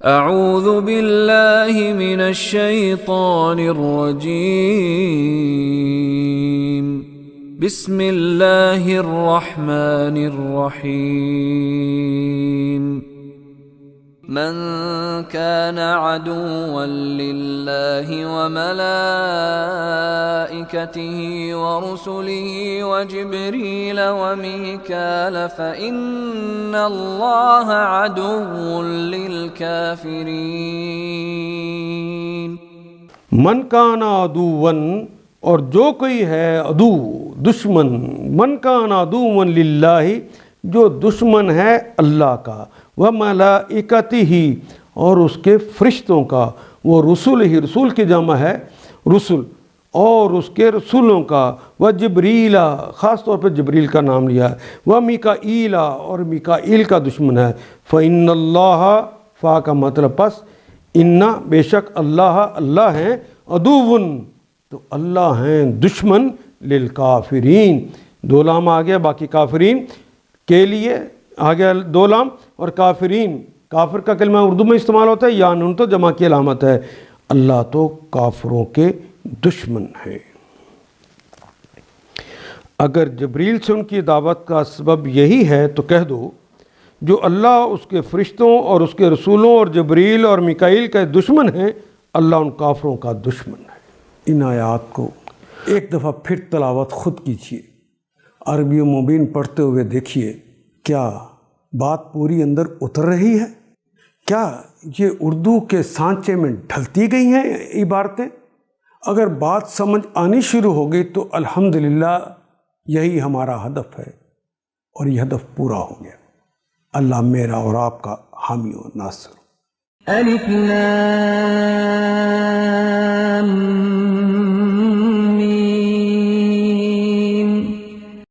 اعوذ باللہ من الشیطان الرجیم بسم اللہ الرحمن الرحیم من كان عدوا لله وملائكته ورسله وجبريل وميكال فإن الله عدو للكافرين. من کان عدوا، اور جو کوئی ہے عدو دشمن، من کان عدوا للہ، جو دشمن ہے اللہ کا، وملائکتہ، اور اس کے فرشتوں کا، وہ رسول ہی، رسول کی جمع ہے رسل، اور اس کے رسولوں کا، وجبریل، خاص طور پہ جبریل کا نام لیا ہے، ومیکائیل، اور میکائیل کا دشمن ہے. فإن اللہ، فا کا مطلب پس، ان بے شک اللہ، اللہ ہیں، عدوٌ، تو اللہ ہیں دشمن، للکافرین، دو لام آ گیا، باقی کافرین کے لیے آ گیا دو لام، اور کافرین، کافر کا کلمہ اردو میں استعمال ہوتا ہے، یا نون تو جمع کی علامت ہے. اللہ تو کافروں کے دشمن ہے. اگر جبریل سے ان کی دعوت کا سبب یہی ہے تو کہہ دو، جو اللہ، اس کے فرشتوں اور اس کے رسولوں اور جبریل اور میکائیل کا دشمن ہے، اللہ ان کافروں کا دشمن ہے. ان آیات کو ایک دفعہ پھر تلاوت خود کیجیے، عربی و مبین پڑھتے ہوئے دیکھیے کیا بات پوری اندر اتر رہی ہے، کیا یہ اردو کے سانچے میں ڈھلتی گئی ہیں عبارتیں. اگر بات سمجھ آنی شروع ہو گئی تو الحمدللہ یہی ہمارا ہدف ہے، اور یہ ہدف پورا ہو گیا. اللہ میرا اور آپ کا حامی و ناصر. الف لام